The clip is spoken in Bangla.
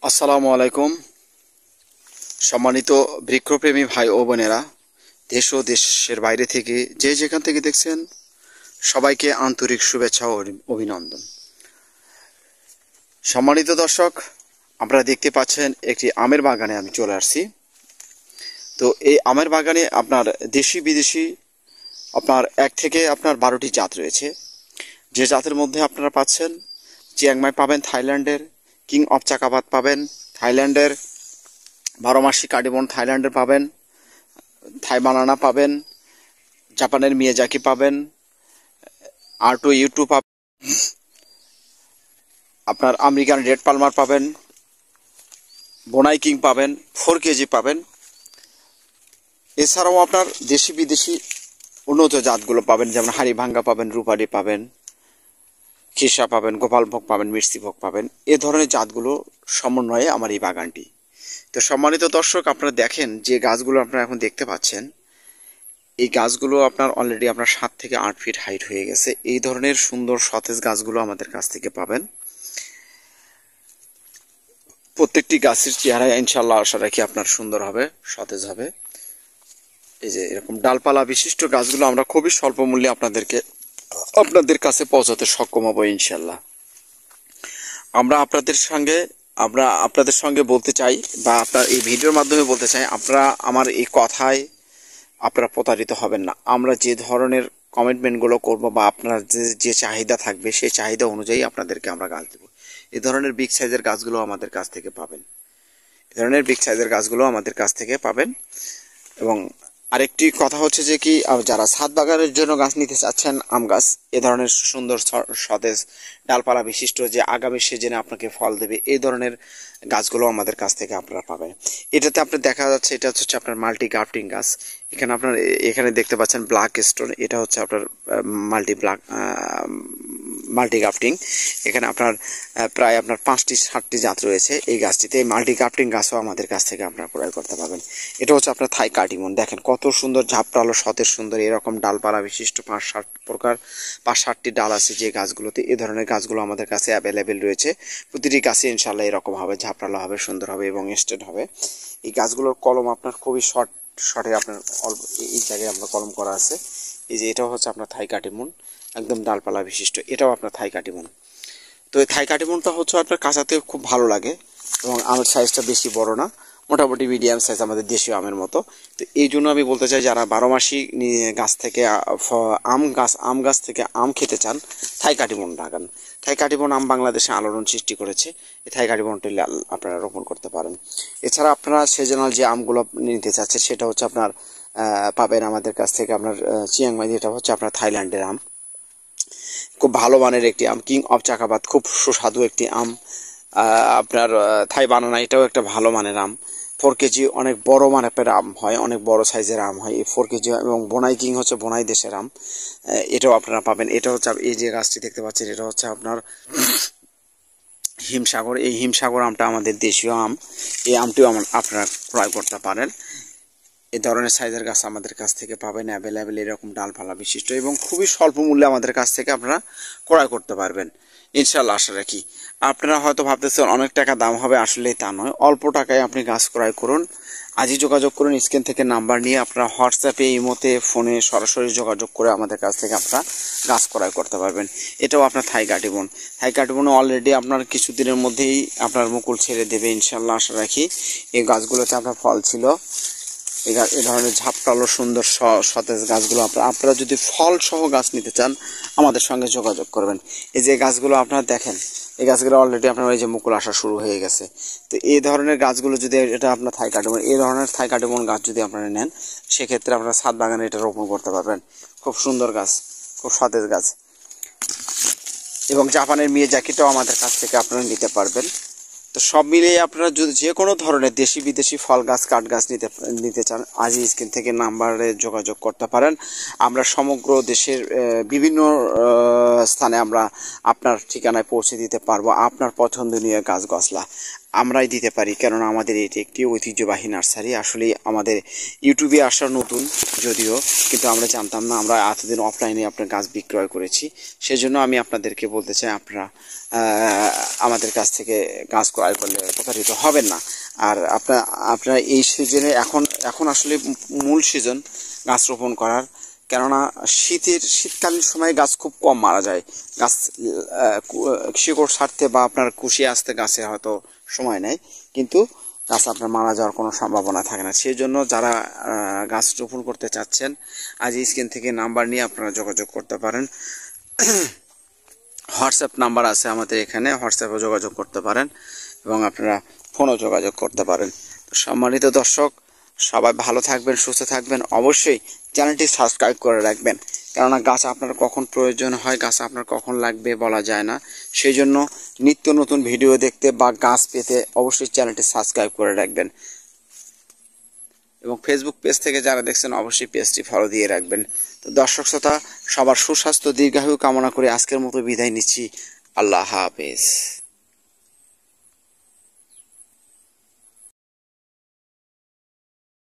আসসালামু আলাইকুম। সম্মানিত বৃক্ষপ্রেমী ভাই ও বোনেরা, দেশ ও দেশের বাইরে থেকে যে যেখান থেকে দেখছেন সবাইকে আন্তরিক শুভেচ্ছা ও অভিনন্দন। সম্মানিত দর্শক, আপনারা দেখতে পাচ্ছেন একটি আমের বাগানে আমি চলে আসছি। তো এই আমের বাগানে আপনার দেশি বিদেশি আপনার 1 থেকে আপনার 12টি জাত রয়েছে। যে জাতের মধ্যে আপনারা পাচ্ছেন চিয়াংমাই পাবেন থাইল্যান্ডের, কিং অফ চাকাপাত পাবেন থাইল্যান্ডের, 12 মাসি কার্ডিমন থাইল্যান্ডের পাবেন, থাই বানানা পাবেন, জাপানের মিয়াজাকি পাবেন, R2U2 পাবেন, আপনার আমেরিকান রেড পালমার পাবেন, বোনাই কিং পাবেন, 4 কেজি পাবেন। এছাড়াও আপনার দেশি বিদেশি উন্নত জাতগুলো পাবেন, যেমন হাড়িভাঙ্গা পাবেন, রূপালি পাবেন, খিসা পাবেন, গোপালভোগ পাবেন, মিষ্টিভোগ পাবেন। এ ধরনের জাতগুলো সমন্বয়ে আমার এই বাগানটি। তো সম্মানিত দর্শক, আপনারা দেখেন যে গাছগুলো আপনারা এখন দেখতে পাচ্ছেন, এই গাছগুলো আপনার অলরেডি আপনার 7 থেকে 8 ফিট হাইট হয়ে গেছে। এই ধরনের সুন্দর সতেজ গাছগুলো আমাদের কাছ থেকে পাবেন। প্রত্যেকটি গাছের চেহারা ইনশাল্লাহ আশা রাখি আপনার সুন্দর হবে, সতেজ হবে। এই যে এরকম ডালপালা বিশিষ্ট গাছগুলো আমরা খুবই স্বল্প মূল্যে আপনাদের কাছে পৌঁছাতে সক্ষম হব ইনশাল্লাহ। আমরা আপনাদের সঙ্গে বলতে চাই, বা আপনার এই ভিডিওর মাধ্যমে বলতে চাই, আপনারা আমার এই কথায় আপনারা প্রতারিত হবেন না। আমরা যে ধরনের কমিটমেন্টগুলো করব বা আপনার যে চাহিদা থাকবে সেই চাহিদা অনুযায়ী আপনাদেরকে আমরা গাছ দেবো। এই ধরনের বিগ সাইজের গাছগুলো আমাদের কাছ থেকে পাবেন, এবং আরেকটি কথা হচ্ছে যে কি, যারা ছাদ বাগানের জন্য গাছ নিতে চাচ্ছেন, আম গাছ এ ধরনের সুন্দর সতেজ ডালপালা বিশিষ্ট যে আগামী সিজনে আপনাকে ফল দেবে, এই ধরনের গাছগুলো আমাদের কাছ থেকে আপনারা পাবেন। এটাতে আপনার দেখা যাচ্ছে এটা হচ্ছে আপনার মাল্টি গ্রাফটিং গাছ। এখানে দেখতে পাচ্ছেন ব্ল্যাক স্টোন, এটা হচ্ছে আপনার মাল্টি গ্রাফটিং। এখানে আপনার প্রায় আপনার 5টি-7টি জাত রয়েছে এই গাছটিতে। এই মাল্টি গ্রাফটিং গাছও আমাদের কাছ থেকে আপনারা ক্রয় করতে পারবেন। এটা হচ্ছে আপনার থাই কাটিমন। দেখেন কত সুন্দর ঝাপটালো সতেজ সুন্দর এরকম ডালপালা বিশিষ্ট 5-7টি ডাল আছে যে গাছগুলোতে। এই ধরনের গাছগুলো আমাদের কাছে অ্যাভেলেবেল রয়েছে। প্রতিটি গাছে ইনশাল্লাহ এরকম হবে, ঝাপটালো হবে, সুন্দর হবে এবং স্টেট হবে। এই গাছগুলোর কলম আপনার খুবই শর্টে আপনার অল্প এই জায়গায় আপনার কলম করা আছে। এই যে এটাও হচ্ছে আপনার থাই কাটিমন, একদম ডালপালা বিশিষ্ট। এটাও আপনার থাই কাটিমন। তো এই থাই কাটিমনটা হচ্ছে আপনার কাঁচাতে খুব ভালো লাগে এবং আমের সাইজটা বেশি বড় না, মোটামুটি মিডিয়াম সাইজ, আমাদের দেশীয় আমের মতো। তো এই জন্য আমি বলতে চাই, যারা 12 মাসি গাছ থেকে আম গাছ থেকে আম খেতে চান, থাই কাটিমন লাগান। থাই কাটিমন আম বাংলাদেশে আলোড়ন সৃষ্টি করেছে। এই থাই কাটিমনটি আপনারা রোপণ করতে পারেন। এছাড়া আপনারা সিজনাল যে আমগুলো নিতে চাচ্ছেন সেটা হচ্ছে আপনার পাবেন আমাদের কাছ থেকে আপনার চিয়াংমাই, যেটা হচ্ছে আপনার থাইল্যান্ডের আম, খুব ভালো মানের একটি আম। কিং অফ চাকাপাত খুব সুস্বাদু একটি আম। আপনার থাই বানানা, এটাও একটা ভালো মানের আম। 4 কেজি অনেক বড় মানের আম হয়, অনেক বড় সাইজের আম হয় এই 4 কেজি। এবং বোনাই কিং হচ্ছে বোনাই দেশের আম, এটাও আপনারা পাবেন। এটা হচ্ছে এই যে গাছটি দেখতে পাচ্ছেন, এটা হচ্ছে আপনার হিমসাগর। এই হিমসাগর আমটা আমাদের দেশীয় আম। এই আমটিও আপনারা ক্রয় করতে পারেন। এই ধরনের সাইজের গাছ আমাদের কাছ থেকে পাবেন অ্যাভেলেবেল, এরকম ডালপালা বিশিষ্ট, এবং খুবই স্বল্প মূল্যে আমাদের কাছ থেকে আপনারা ক্রয় করতে পারবেন ইনশাল্লাহ আশা রাখি। আপনারা হয়তো ভাবতেছেন অনেক টাকা দাম হবে, আসলে তা নয়। অল্প টাকায় আপনি গাছ ক্রয় করুন। আজই যোগাযোগ করুন, স্ক্রিন থেকে নাম্বার নিয়ে আপনারা হোয়াটসঅ্যাপে, ইমোতে, ফোনে সরাসরি যোগাযোগ করে আমাদের কাছ থেকে আপনারা গাছ ক্রয় করতে পারবেন। এটাও আপনার থাই কাটিমনও অলরেডি আপনার কিছুদিনের মধ্যেই আপনার মুকুল ছেড়ে দেবে ইনশাল্লাহ আশা রাখি। এই গাছগুলোতে আপনার ফল ছিল। এই ধরনের ঝাপটালো সুন্দর সতেজ গাছগুলো আপনারা যদি ফল সহ গাছ নিতে চান আমাদের সঙ্গে যোগাযোগ করবেন। এই যে গাছগুলো আপনারা দেখেন, এই গাছগুলো অলরেডি আপনার এই যে মুকুল আসা শুরু হয়ে গেছে। তো এই ধরনের গাছগুলো যদি, এটা আপনার থাই কাটিমন, এই ধরনের থাই কাটিমন গাছ যদি আপনারা নেন, সেক্ষেত্রে আপনারা ছাদ বাগানে এটা রোপণ করতে পারবেন। খুব সুন্দর গাছ, খুব সতেজ গাছ। এবং জাপানের মিয়াজাকিটাও আমাদের কাছ থেকে আপনারা নিতে পারবেন। তো সব মিলিয়ে আপনারা যদি যে কোনো ধরনের দেশি বিদেশি ফল গাছ, কাঠ গাছ নিতে চান, আজই স্ক্রিন থেকে নাম্বারে যোগাযোগ করতে পারেন। আমরা সমগ্র দেশের বিভিন্ন স্থানে আমরা আপনার ঠিকানায় পৌঁছে দিতে পারবো আপনার পছন্দনীয় গাছ গছলা। আমরাই দিতে পারি, কেননা আমাদের এটি একটি ঐতিহ্যবাহী নার্সারি। আসলে আমাদের ইউটিউবে আসা নতুন যদিও, কিন্তু আমরা জানতাম না, আমরা এতদিন অফলাইনে আপনার গাছ বিক্রয় করেছি। সেজন্য আমি আপনাদেরকে বলতে চাই, আপনারা আমাদের কাছ থেকে গাছ ক্রয় করলে প্রতারিত হবেন না। আর আপনারা এই সিজনে এখন আসলে মূল সিজন গাছ রোপণ করার, কেননা শীতকালীন সময় গাছ খুব কম মারা যায়। গাছ শিকড় ছাড়তে বা আপনার কুশি আসতে গাছে হয়তো সময় নেয়, কিন্তু গাছ আপনার মারা যাওয়ার কোনো সম্ভাবনা থাকে না। সেই জন্য যারা গাছ রোপণ করতে চাচ্ছেন, আজ স্ক্রিন থেকে নাম্বার নিয়ে আপনারা যোগাযোগ করতে পারেন। হোয়াটসঅ্যাপ নাম্বার আছে আমাদের এখানে, হোয়াটসঅ্যাপে যোগাযোগ করতে পারেন এবং আপনারা ফোনও যোগাযোগ করতে পারেন। তো সম্মানিত দর্শক, সবাই ভালো থাকবেন, সুস্থ থাকবেন। অবশ্যই চ্যানেলটি সাবস্ক্রাইব করে রাখবেন, কেননা গাছ আপনার কখন প্রয়োজন হয়, গাছ আপনার কখন লাগবে বলা যায় না। সেই জন্য নিত্য নতুন ভিডিও দেখতে বা গাছ পেতে অবশ্যই চ্যানেলটি সাবস্ক্রাইব করে রাখবেন। এবং ফেসবুক পেজ থেকে যারা দেখছেন অবশ্যই পেজটি ফলো দিয়ে রাখবেন। তো দর্শক শ্রোতা, সবার সুস্বাস্থ্য দীর্ঘায়ু কামনা করে আজকের মতো বিদায় নিচ্ছি। আল্লাহ হাফেজ।